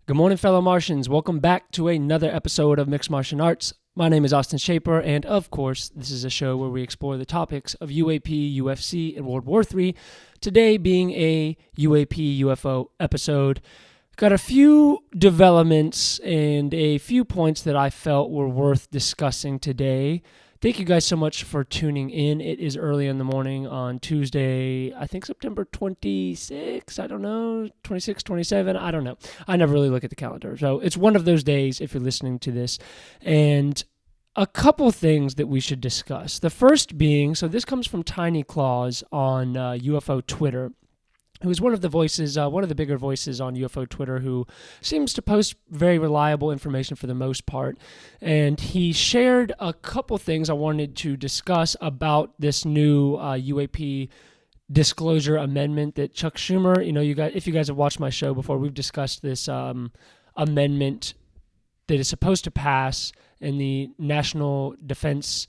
Good morning, fellow Martians. Welcome back to another episode of Mixed Martian Arts. My name is Austin Shaper, and of course, this is a show where we explore the topics of UAP, UFC, and World War III. Today being a UAP, UFO episode. Got a few developments and a few points that I felt were worth discussing today. Thank you guys so much for tuning in. It is early in the morning on Tuesday, I think September 26, I don't know, 26, 27, I don't know. I never really look at the calendar. So it's one of those days if you're listening to this. And a couple things that we should discuss. The first being, so this comes from Tiny Claus on UFO Twitter, who is one of the voices, one of the bigger voices on UFO Twitter, who seems to post very reliable information for the most part. And he shared a couple things I wanted to discuss about this new UAP disclosure amendment that Chuck Schumer, if you guys have watched my show before, we've discussed this amendment that is supposed to pass in the National Defense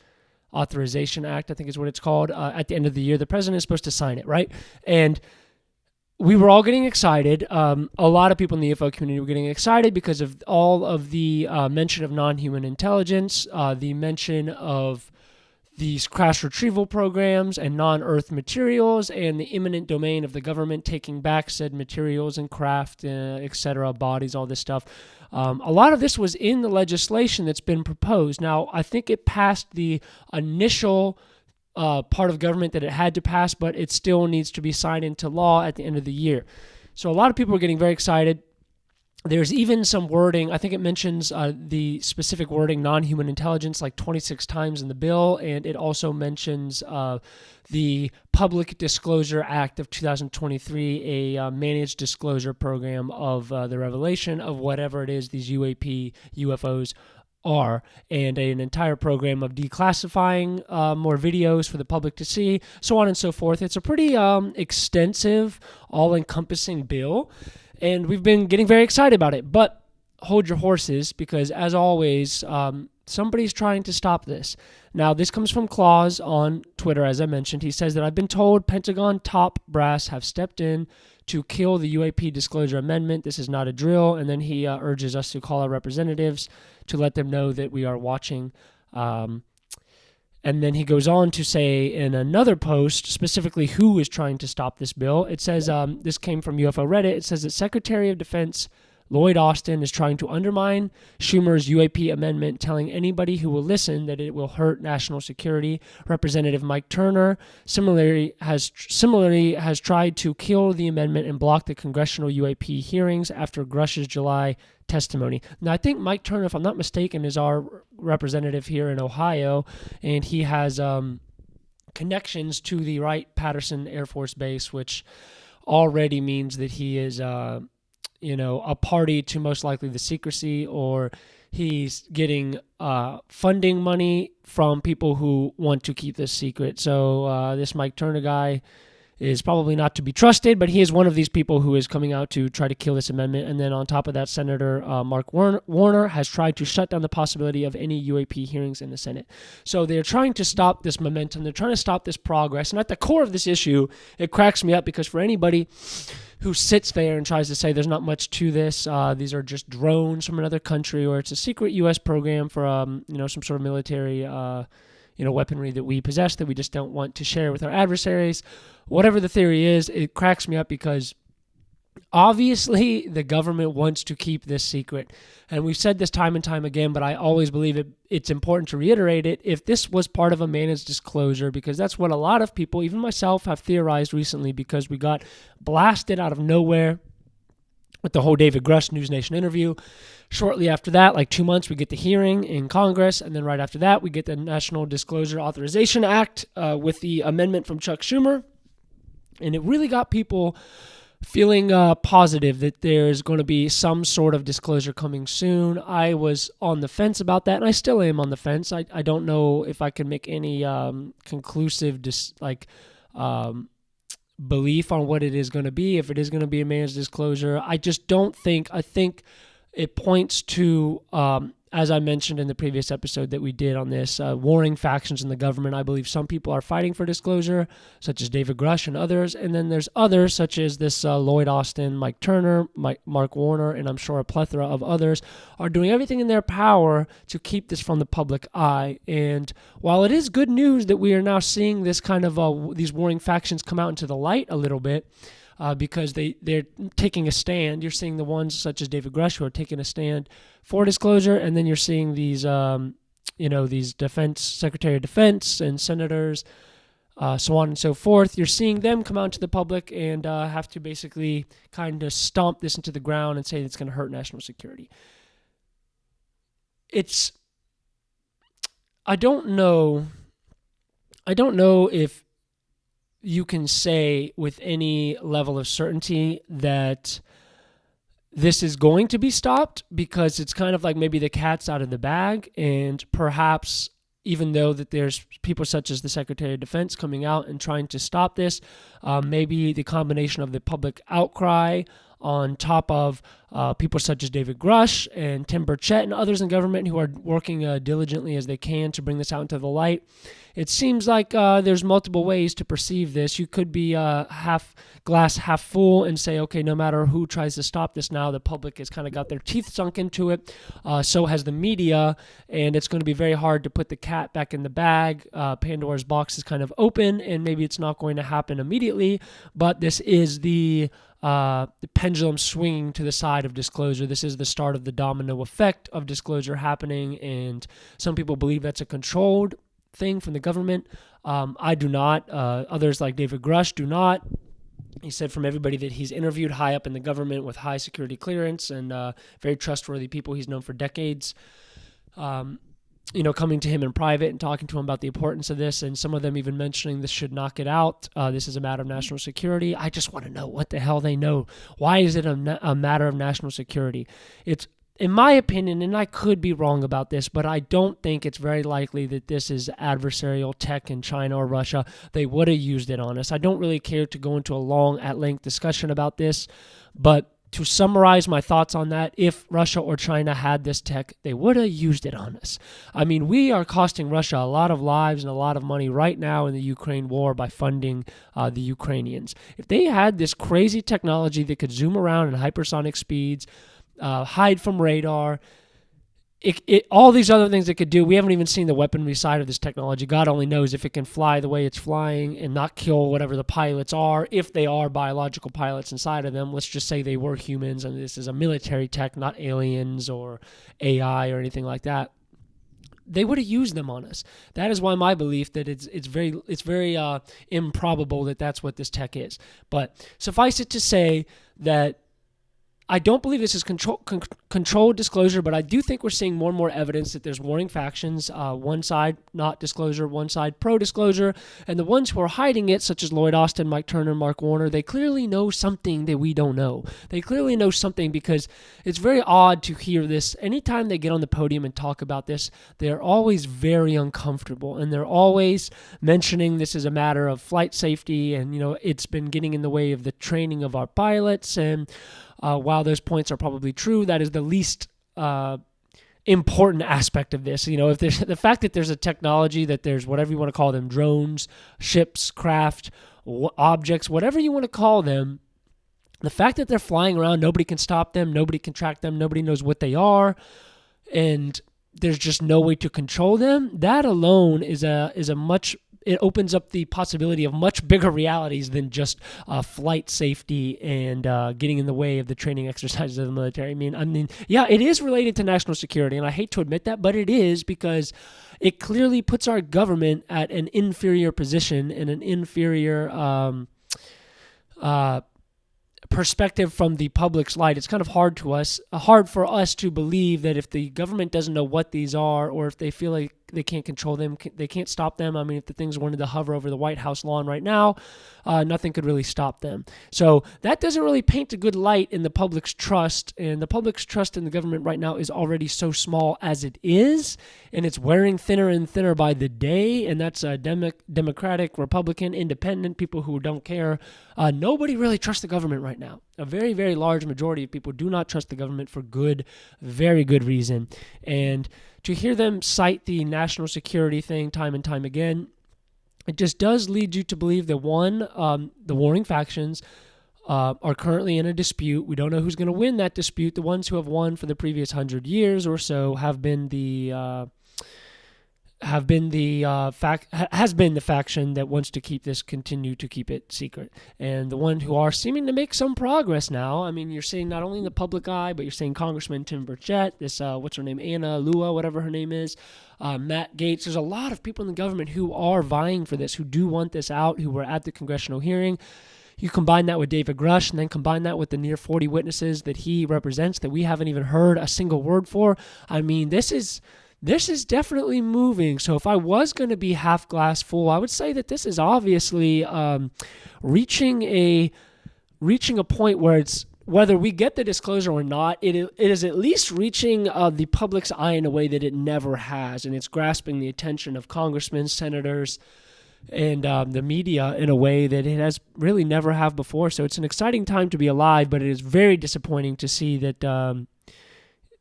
Authorization Act, I think is what it's called, at the end of the year. The president is supposed to sign it, right? And we were all getting excited. A lot of people in the UFO community were getting excited because of all of the mention of non-human intelligence, the mention of these crash retrieval programs and non-Earth materials, and the imminent domain of the government taking back said materials and craft, etc., bodies, all this stuff. A lot of this was in the legislation that's been proposed. Now, I think it passed the initial part of government that it had to pass, but it still needs to be signed into law at the end of the year. So a lot of people are getting very excited. There's even some wording, I think it mentions the specific wording, non-human intelligence, like 26 times in the bill, and it also mentions the Public Disclosure Act of 2023, a managed disclosure program of the revelation of whatever it is these UAP, UFOs are, and an entire program of declassifying more videos for the public to see, so on and so forth. It's a pretty extensive, all-encompassing bill, and we've been getting very excited about it. But hold your horses, because as always, somebody's trying to stop this. Now, this comes from Claus on Twitter, as I mentioned. He says that I've been told Pentagon top brass have stepped in to kill the UAP disclosure amendment. This is not a drill. And then he urges us to call our representatives to let them know that we are watching. And then he goes on to say in another post, specifically who is trying to stop this bill. It says, this came from UFO Reddit. It says that Secretary of Defense Lloyd Austin is trying to undermine Schumer's UAP amendment, telling anybody who will listen that it will hurt national security. Representative Mike Turner similarly has tried to kill the amendment and block the congressional UAP hearings after Grush's July testimony. Now, I think Mike Turner, if I'm not mistaken, is our representative here in Ohio, and he has connections to the Wright-Patterson Air Force Base, which already means that he is a party to most likely the secrecy, or he's getting funding money from people who want to keep this secret. So this Mike Turner guy is probably not to be trusted, but he is one of these people who is coming out to try to kill this amendment. And then on top of that, Senator Mark Warner has tried to shut down the possibility of any UAP hearings in the Senate. So they're trying to stop this momentum. They're trying to stop this progress. And at the core of this issue, it cracks me up, because for anybody who sits there and tries to say there's not much to this, these are just drones from another country, or it's a secret U.S. program for some sort of military weaponry that we possess that we just don't want to share with our adversaries. Whatever the theory is, it cracks me up, because obviously the government wants to keep this secret. And we've said this time and time again, but I always believe it's important to reiterate it. If this was part of a managed disclosure, because that's what a lot of people, even myself, have theorized recently, because we got blasted out of nowhere with the whole David Grush News Nation interview. Shortly after that, like 2 months, we get the hearing in Congress, and then right after that, we get the National Disclosure Authorization Act with the amendment from Chuck Schumer. And it really got people feeling positive that there's going to be some sort of disclosure coming soon. I was on the fence about that, and I still am on the fence. I don't know if I can make any conclusive belief on what it is going to be, if it is going to be a managed disclosure. I just don't think. I think it points to as I mentioned in the previous episode that we did on this, warring factions in the government. I believe some people are fighting for disclosure, such as David Grush and others. And then there's others, such as this Lloyd Austin, Mike Turner, Mark Warner, and I'm sure a plethora of others are doing everything in their power to keep this from the public eye. And while it is good news that we are now seeing this kind of these warring factions come out into the light a little bit, because they're taking a stand. You're seeing the ones such as David Grush who are taking a stand for disclosure, and then you're seeing these, these defense Secretary of Defense and senators, so on and so forth. You're seeing them come out to the public and have to basically kind of stomp this into the ground and say it's going to hurt national security. I don't know if you can say with any level of certainty that this is going to be stopped, because it's kind of like maybe the cat's out of the bag, and perhaps even though that there's people such as the Secretary of Defense coming out and trying to stop this, maybe the combination of the public outcry on top of people such as David Grush and Tim Burchett and others in government who are working diligently as they can to bring this out into the light. It seems like there's multiple ways to perceive this. You could be half glass, half full and say, okay, no matter who tries to stop this now, the public has kind of got their teeth sunk into it. So has the media, and it's going to be very hard to put the cat back in the bag. Pandora's box is kind of open, and maybe it's not going to happen immediately, but this is the pendulum swinging to the side of disclosure. This is the start of the domino effect of disclosure happening, and some people believe that's a controlled thing from the government. I do not. Others like David Grush do not. He said from everybody that he's interviewed high up in the government with high security clearance and very trustworthy people he's known for decades, coming to him in private and talking to him about the importance of this, and some of them even mentioning this should knock it out. This is a matter of national security. I just want to know what the hell they know. Why is it a matter of national security? It's, in my opinion, and I could be wrong about this, but I don't think it's very likely that this is adversarial tech in China or Russia. They would have used it on us. I don't really care to go into a long, at-length discussion about this, but to summarize my thoughts on that, if Russia or China had this tech, they would have used it on us. I mean, we are costing Russia a lot of lives and a lot of money right now in the Ukraine war by funding the Ukrainians. If they had this crazy technology that could zoom around at hypersonic speeds, hide from radar, all these other things it could do. We haven't even seen the weaponry side of this technology. God only knows if it can fly the way it's flying and not kill whatever the pilots are, if they are biological pilots inside of them. Let's just say they were humans and this is a military tech, not aliens or AI or anything like that. They would have used them on us. That is why my belief that it's very improbable that that's what this tech is. But suffice it to say that I don't believe this is controlled disclosure, but I do think we're seeing more and more evidence that there's warring factions, one side not disclosure, one side pro-disclosure, and the ones who are hiding it, such as Lloyd Austin, Mike Turner, Mark Warner, they clearly know something that we don't know. They clearly know something, because it's very odd to hear this. Anytime they get on the podium and talk about this, they're always very uncomfortable, and they're always mentioning this is a matter of flight safety, and it's been getting in the way of the training of our pilots, and while those points are probably true, that is the least important aspect of this. If there's the fact that there's a technology, that there's whatever you want to call them, drones, ships, craft, objects, whatever you want to call them, the fact that they're flying around, nobody can stop them, nobody can track them, nobody knows what they are, and there's just no way to control them, that alone is a much... It opens up the possibility of much bigger realities than just flight safety and getting in the way of the training exercises of the military. I mean, yeah, it is related to national security, and I hate to admit that, but it is, because it clearly puts our government at an inferior position and an inferior perspective from the public's light. It's kind of hard for us to believe that if the government doesn't know what these are, or if they feel like They can't control them. They can't stop them. I mean, if the things wanted to hover over the White House lawn right now, nothing could really stop them. So that doesn't really paint a good light in the public's trust. And the public's trust in the government right now is already so small as it is. And it's wearing thinner and thinner by the day. And that's Democratic, Republican, Independent, people who don't care. Nobody really trusts the government right now. A very, very large majority of people do not trust the government for good, very good reason. And to hear them cite the national security thing time and time again, it just does lead you to believe that the warring factions are currently in a dispute. We don't know who's going to win that dispute. The ones who have won for the previous 100 years or so have been the faction that wants to continue to keep it secret. And the one who are seeming to make some progress now, I mean, you're seeing not only in the public eye, but you're seeing Congressman Tim Burchett, this, what's her name, Anna Lua, whatever her name is, Matt Gaetz. There's a lot of people in the government who are vying for this, who do want this out, who were at the congressional hearing. You combine that with David Grush and then combine that with the near 40 witnesses that he represents that we haven't even heard a single word for. I mean, this is definitely moving. So if I was going to be half glass full, I would say that this is obviously reaching a point where it's, whether we get the disclosure or not, it is at least reaching the public's eye in a way that it never has. And it's grasping the attention of congressmen, senators, and the media in a way that it has really never have before. So it's an exciting time to be alive, but it is very disappointing to see that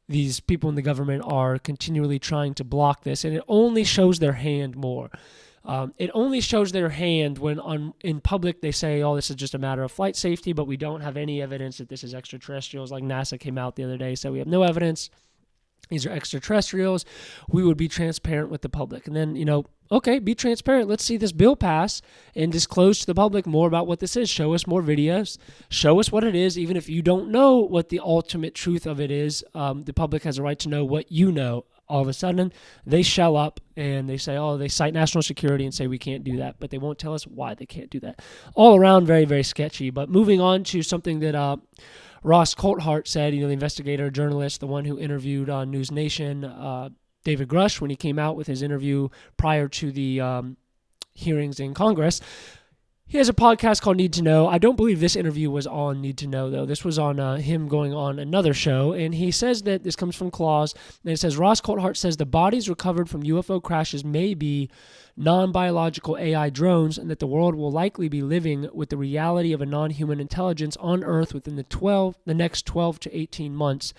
these people in the government are continually trying to block this, and it only shows their hand more. It only shows their hand when in public they say, oh, this is just a matter of flight safety, but we don't have any evidence that this is extraterrestrials. Like NASA came out the other day, so we have no evidence. These are extraterrestrials. We would be transparent with the public. And then, okay, be transparent. Let's see this bill pass and disclose to the public more about what this is. Show us more videos. Show us what it is. Even if you don't know what the ultimate truth of it is, the public has a right to know what you know. All of a sudden, they shell up and they say, they cite national security and say we can't do that, but they won't tell us why they can't do that. All around, very, very sketchy. But moving on to something that Ross Coulthart said, the investigator, journalist, the one who interviewed on News Nation, David Grush, when he came out with his interview prior to the hearings in Congress. He has a podcast called Need to Know. I don't believe this interview was on Need to Know, though. This was on him going on another show, and he says that this comes from Claus, and it says, Ross Coulthart says the bodies recovered from UFO crashes may be non-biological AI drones, and that the world will likely be living with the reality of a non-human intelligence on Earth within the next 12 to 18 months.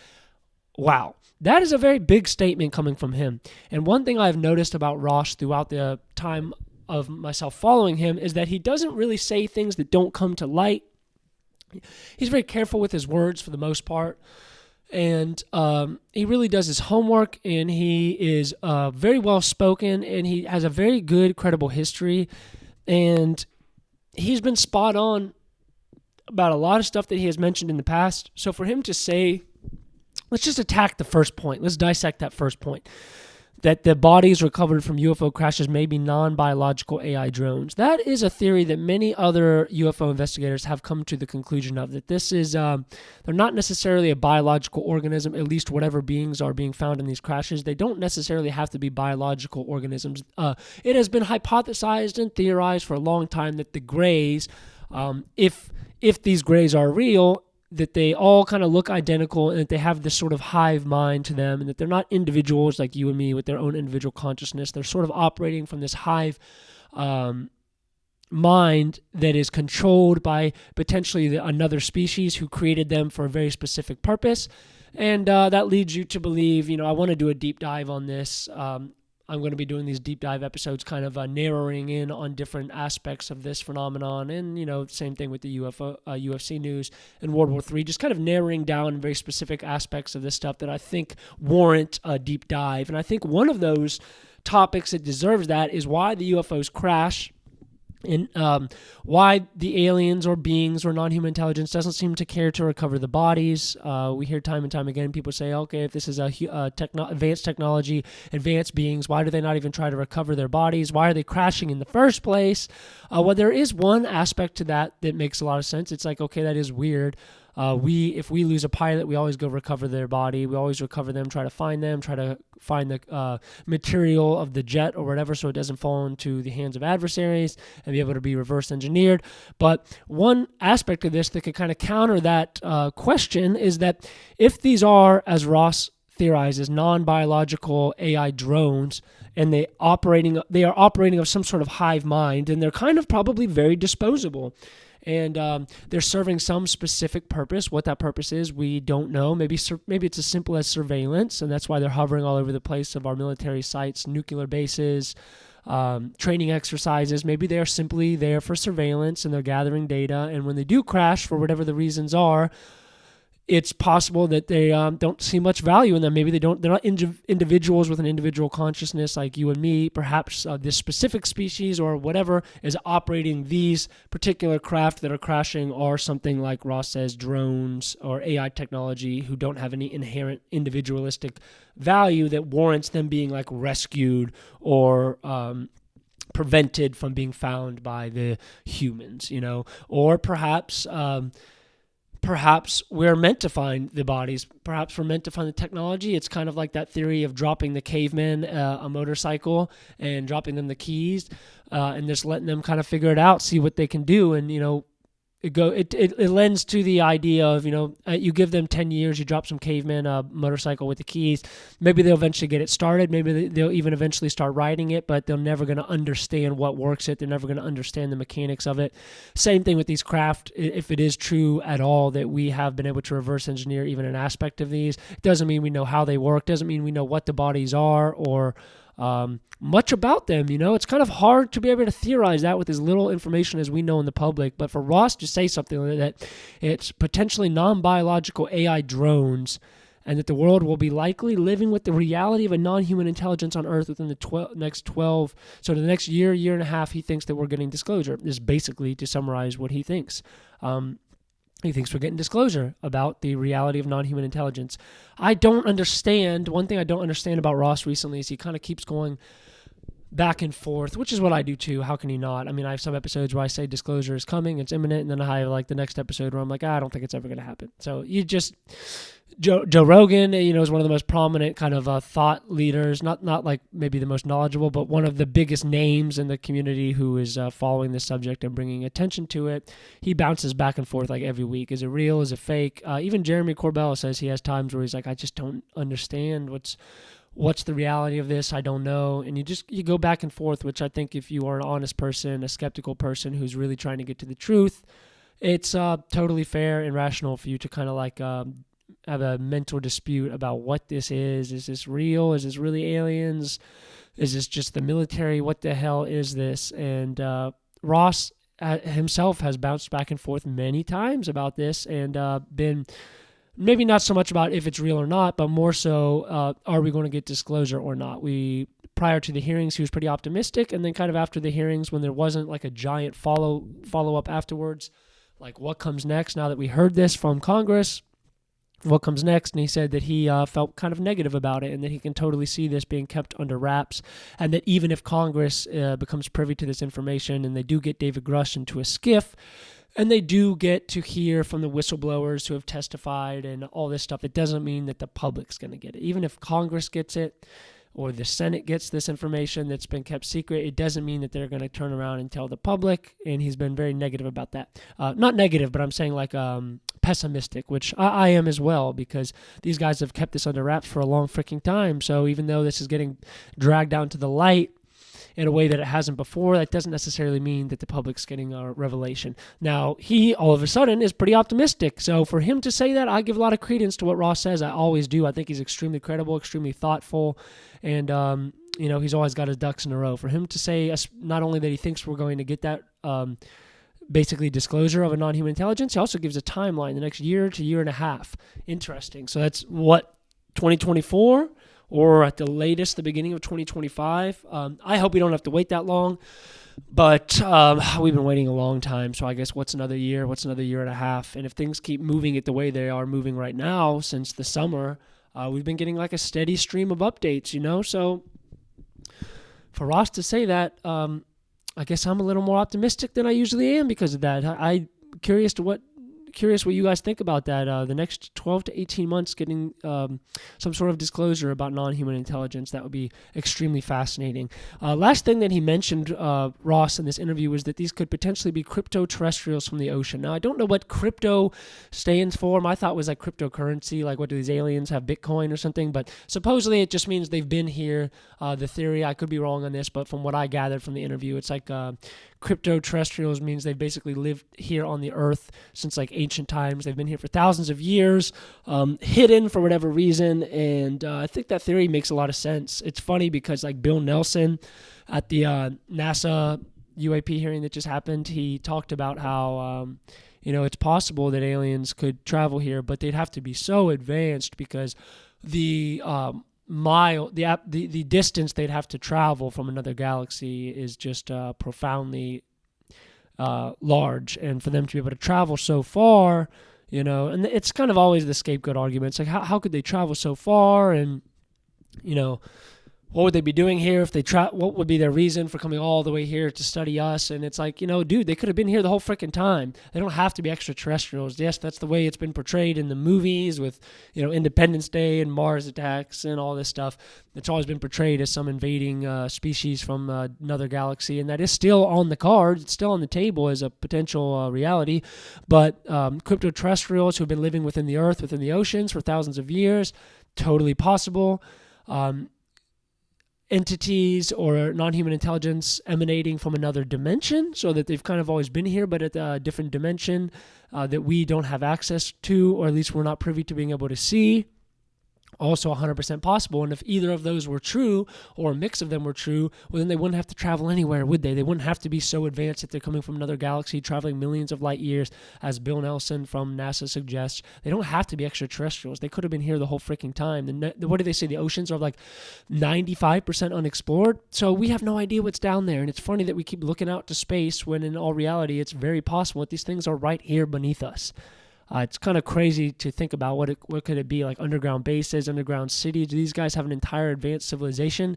Wow. That is a very big statement coming from him. And one thing I've noticed about Ross throughout the time of myself following him is that he doesn't really say things that don't come to light. He's very careful with his words for the most part. And he really does his homework, and he is very well spoken, and he has a very good, credible history. And he's been spot on about a lot of stuff that he has mentioned in the past. So for him to say, let's just attack the first point. Let's dissect that first point. That the bodies recovered from UFO crashes may be non-biological AI drones. That is a theory that many other UFO investigators have come to the conclusion of, that this is, they're not necessarily a biological organism, at least whatever beings are being found in these crashes. They don't necessarily have to be biological organisms. It has been hypothesized and theorized for a long time that the grays, if these grays are real, that they all kind of look identical and that they have this sort of hive mind to them, and that they're not individuals like you and me with their own individual consciousness. They're sort of operating from this hive mind that is controlled by potentially another species who created them for a very specific purpose. And that leads you to believe, I want to do a deep dive on this. I'm going to be doing these deep dive episodes, kind of narrowing in on different aspects of this phenomenon, and same thing with the UFC news and World War III, just kind of narrowing down very specific aspects of this stuff that I think warrant a deep dive. And I think one of those topics that deserves that is why the UFOs crash, and why the aliens or beings or non-human intelligence doesn't seem to care to recover the bodies. We hear time and time again people say, okay, if this is advanced technology, advanced beings, why do they not even try to recover their bodies? Why are they crashing in the first place? Well, there is one aspect to that makes a lot of sense. It's like, okay, that is weird. If we lose a pilot, we always go recover their body. We always recover them, try to find them, try to find the material of the jet or whatever, so it doesn't fall into the hands of adversaries and be able to be reverse engineered. But one aspect of this that could kind of counter that question is that if these are, as Ross theorizes, non-biological AI drones, and they are operating of some sort of hive mind, and they're kind of probably very disposable. And they're serving some specific purpose. What that purpose is, we don't know. Maybe it's as simple as surveillance, and that's why they're hovering all over the place of our military sites, nuclear bases, training exercises. Maybe they are simply there for surveillance, and they're gathering data. And when they do crash, for whatever the reasons are, it's possible that they don't see much value in them. Maybe they're not individuals with an individual consciousness like you and me. Perhaps this specific species or whatever is operating these particular craft that are crashing are something like Ross says, drones or AI technology who don't have any inherent individualistic value that warrants them being like rescued or prevented from being found by the humans, or perhaps we're meant to find the bodies. Perhaps we're meant to find the technology. It's kind of like that theory of dropping the cavemen a motorcycle and dropping them the keys and just letting them kind of figure it out, see what they can do. And, it lends to the idea of, you give them 10 years, you drop some cavemen a motorcycle with the keys. Maybe they'll eventually get it started. Maybe they'll even eventually start riding it, but they're never going to understand what works it. They're never going to understand the mechanics of it. Same thing with these craft. If it is true at all that we have been able to reverse engineer even an aspect of these, it doesn't mean we know how they work. Doesn't mean we know what the bodies are or much about them. It's kind of hard to be able to theorize that with as little information as we know in the public. But for Ross to say something like that it's potentially non-biological AI drones and that the world will be likely living with the reality of a non-human intelligence on Earth within the next 12, so the next year and a half, he thinks that we're getting disclosure. This is basically to summarize what he thinks. He thinks we're getting disclosure about the reality of non-human intelligence. I don't understand. One thing I don't understand about Ross recently is he kind of keeps going back and forth, which is what I do too. How can he not? I mean, I have some episodes where I say disclosure is coming, it's imminent, and then I have like the next episode where I'm like, I don't think it's ever going to happen. So Joe Rogan, is one of the most prominent kind of thought leaders, not like maybe the most knowledgeable, but one of the biggest names in the community who is following this subject and bringing attention to it. He bounces back and forth like every week. Is it real? Is it fake? Even Jeremy Corbell says he has times where he's like, I just don't understand what's the reality of this? I don't know. And you go back and forth, which I think if you are an honest person, a skeptical person who's really trying to get to the truth, it's totally fair and rational for you to kind of like have a mental dispute about what this is. Is this real? Is this really aliens? Is this just the military? What the hell is this? And Ross himself has bounced back and forth many times about this and been maybe not so much about if it's real or not, but more so, are we going to get disclosure or not? Prior to the hearings, he was pretty optimistic, and then kind of after the hearings, when there wasn't like a giant follow-up afterwards, like what comes next now that we heard this from Congress, what comes next? And he said that he felt kind of negative about it and that he can totally see this being kept under wraps, and that even if Congress becomes privy to this information and they do get David Grush into a skiff, and they do get to hear from the whistleblowers who have testified and all this stuff, it doesn't mean that the public's going to get it. Even if Congress gets it or the Senate gets this information that's been kept secret, it doesn't mean that they're going to turn around and tell the public, and he's been very negative about that. Not negative, but I'm saying like pessimistic, which I am as well, because these guys have kept this under wraps for a long freaking time. So even though this is getting dragged down to the light in a way that it hasn't before, that doesn't necessarily mean that the public's getting a revelation. Now, he, all of a sudden, is pretty optimistic. So for him to say that, I give a lot of credence to what Ross says. I always do. I think he's extremely credible, extremely thoughtful, and he's always got his ducks in a row. For him to say not only that he thinks we're going to get that basically disclosure of a non-human intelligence, he also gives a timeline, the next year to year and a half. Interesting. So that's what, 2024? Or at the latest, the beginning of 2025. I hope we don't have to wait that long, but we've been waiting a long time, so I guess what's another year? What's another year and a half? And if things keep moving it the way they are moving right now since the summer, we've been getting like a steady stream of updates, So for Ross to say that, I guess I'm a little more optimistic than I usually am because of that. I'm curious to what curious what you guys think about that. The next 12 to 18 months getting some sort of disclosure about non-human intelligence. That would be extremely fascinating. Last thing that he mentioned, Ross, in this interview was that these could potentially be crypto-terrestrials from the ocean. Now, I don't know what crypto stands for. My thought was like cryptocurrency, like what do these aliens have, Bitcoin or something? But supposedly it just means they've been here. The theory, I could be wrong on this, but from what I gathered from the interview, it's like crypto-terrestrials means they've basically lived here on the earth since like ancient times. They've been here for thousands of years, hidden for whatever reason, and I think that theory makes a lot of sense. It's funny because like Bill Nelson at the NASA UAP hearing that just happened, he talked about how it's possible that aliens could travel here, but they'd have to be so advanced because the distance they'd have to travel from another galaxy is just profoundly large, and for them to be able to travel so far, and it's kind of always the scapegoat argument. It's like how could they travel so far, and what would they be doing here if they what would be their reason for coming all the way here to study us? And it's like, dude, they could have been here the whole freaking time. They don't have to be extraterrestrials. Yes, that's the way it's been portrayed in the movies with, Independence Day and Mars attacks and all this stuff. It's always been portrayed as some invading species from another galaxy, and that is still on the cards. It's still on the table as a potential reality. But crypto-terrestrials who have been living within the earth, within the oceans for thousands of years, totally possible. Entities or non-human intelligence emanating from another dimension, so that they've kind of always been here, but at a different dimension that we don't have access to, or at least we're not privy to being able to see. Also 100% possible. And if either of those were true, or a mix of them were true, well, then they wouldn't have to travel anywhere, would they? They wouldn't have to be so advanced that they're coming from another galaxy, traveling millions of light years, as Bill Nelson from NASA suggests. They don't have to be extraterrestrials. They could have been here the whole freaking time. What do they say? The oceans are like 95% unexplored. So we have no idea what's down there. And it's funny that we keep looking out to space when in all reality, it's very possible that these things are right here beneath us. It's kind of crazy to think about what could it be, like underground bases, underground cities. Do these guys have an entire advanced civilization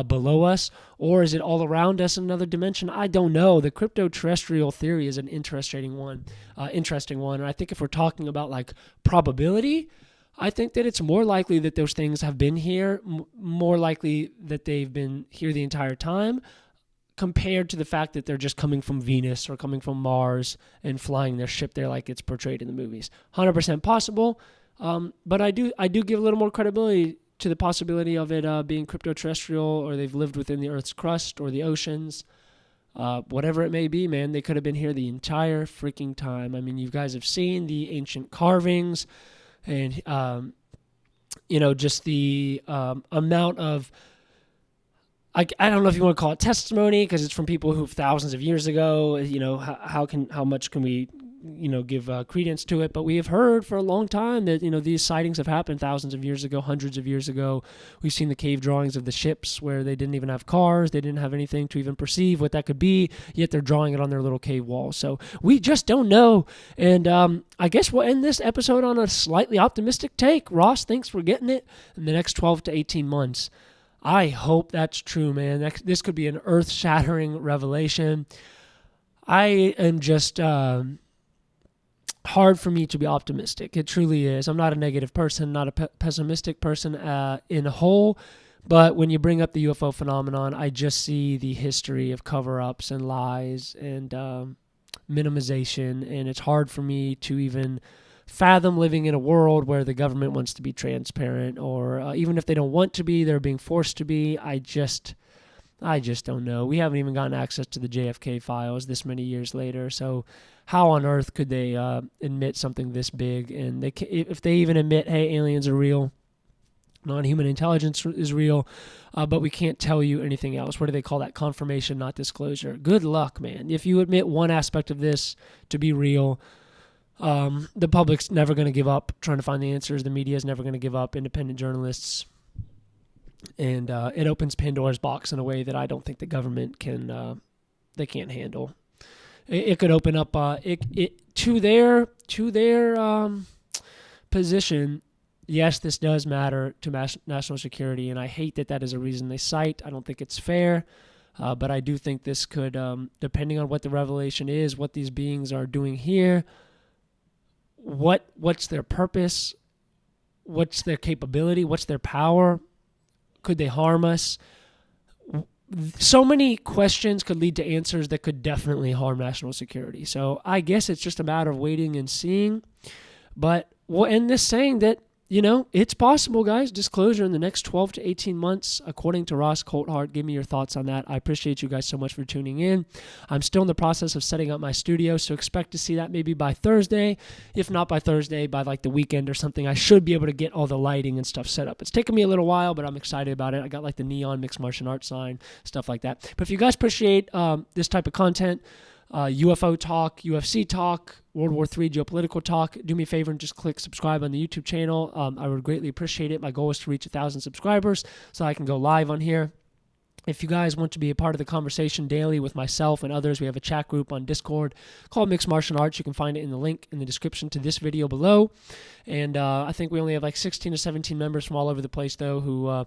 below us, or is it all around us in another dimension? I don't know. The crypto-terrestrial theory is an interesting one. And I think if we're talking about like probability, I think that it's more likely that those things have been here, more likely that they've been here the entire time, compared to the fact that they're just coming from Venus or coming from Mars and flying their ship there like it's portrayed in the movies. 100% possible, but I do give a little more credibility to the possibility of it being crypto-terrestrial, or they've lived within the Earth's crust or the oceans. Whatever it may be, man, they could have been here the entire freaking time. I mean, you guys have seen the ancient carvings and, just the amount of, I don't know if you want to call it testimony, because it's from people who thousands of years ago. How much can we give credence to it? But we have heard for a long time that these sightings have happened thousands of years ago, hundreds of years ago. We've seen the cave drawings of the ships where they didn't even have cars, they didn't have anything to even perceive what that could be, yet they're drawing it on their little cave wall. So we just don't know. And I guess we'll end this episode on a slightly optimistic take. Ross, thanks for getting it. In the next 12 to 18 months. I hope that's true, man. This could be an earth-shattering revelation. I am just hard for me to be optimistic. It truly is. I'm not a negative person, not a pessimistic person in a whole, but when you bring up the UFO phenomenon, I just see the history of cover-ups and lies and minimization, and it's hard for me to even fathom living in a world where the government wants to be transparent, or even if they don't want to be, they're being forced to be. I just don't know. We haven't even gotten access to the JFK files this many years later, so how on earth could they admit something this big? And if they even admit, hey, aliens are real, non-human intelligence is real, but we can't tell you anything else. What do they call that? Confirmation, not disclosure. Good luck, man. If you admit one aspect of this to be real, the public's never going to give up trying to find the answers. The media is never going to give up. Independent journalists. And it opens Pandora's box in a way that I don't think the government can't handle. It could open up to their position. Yes, this does matter to national security, and I hate that is a reason they cite. I don't think it's fair. But I do think this could, depending on what the revelation is, what these beings are doing here, what's their purpose? What's their capability? What's their power? Could they harm us? So many questions could lead to answers that could definitely harm national security. So I guess it's just a matter of waiting and seeing. But we'll end this saying that, it's possible, guys. Disclosure in the next 12 to 18 months, according to Ross Coulthart. Give me your thoughts on that. I appreciate you guys so much for tuning in. I'm still in the process of setting up my studio, so expect to see that maybe by Thursday. If not by Thursday, by like the weekend or something, I should be able to get all the lighting and stuff set up. It's taken me a little while, but I'm excited about it. I got like the neon Mixed Martial Arts sign, stuff like that. But if you guys appreciate this type of content, UFO talk, UFC talk, World War III geopolitical talk, do me a favor and just click subscribe on the YouTube channel. I would greatly appreciate it. My goal is to reach 1,000 subscribers so I can go live on here. If you guys want to be a part of the conversation daily with myself and others, we have a chat group on Discord called Mixed Martial Arts. You can find it in the link in the description to this video below. And I think we only have like 16 to 17 members from all over the place, though, who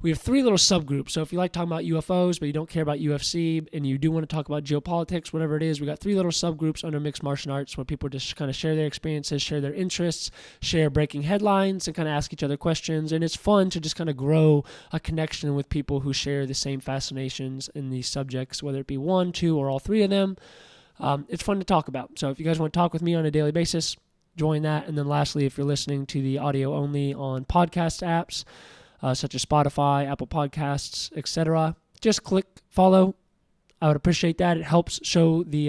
we have 3 little subgroups. So if you like talking about UFOs, but you don't care about UFC, and you do want to talk about geopolitics, whatever it is, we got 3 little subgroups under Mixed Martial Arts where people just kind of share their experiences, share their interests, share breaking headlines, and kind of ask each other questions. And it's fun to just kind of grow a connection with people who share the same fascinations in these subjects, whether it be 1, 2, or all 3 of them. It's fun to talk about. So if you guys want to talk with me on a daily basis, join that. And then lastly, if you're listening to the audio only on podcast apps, such as Spotify, Apple Podcasts, etc., just click follow. I would appreciate that. It helps show the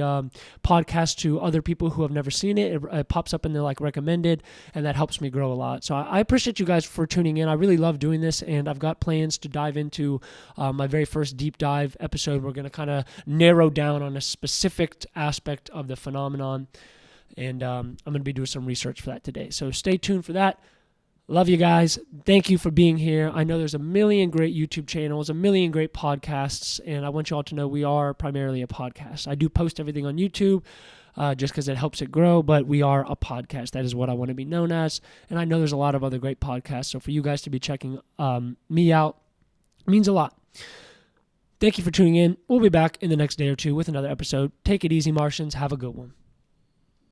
podcast to other people who have never seen it. It pops up in the recommended, and that helps me grow a lot. So I appreciate you guys for tuning in. I really love doing this, and I've got plans to dive into my very first deep dive episode. We're going to kind of narrow down on a specific aspect of the phenomenon, and I'm going to be doing some research for that today. So stay tuned for that. Love you guys. Thank you for being here. I know there's a million great YouTube channels, a million great podcasts, and I want you all to know we are primarily a podcast. I do post everything on YouTube just because it helps it grow, but we are a podcast. That is what I want to be known as, and I know there's a lot of other great podcasts, so for you guys to be checking me out means a lot. Thank you for tuning in. We'll be back in the next day or two with another episode. Take it easy, Martians. Have a good one.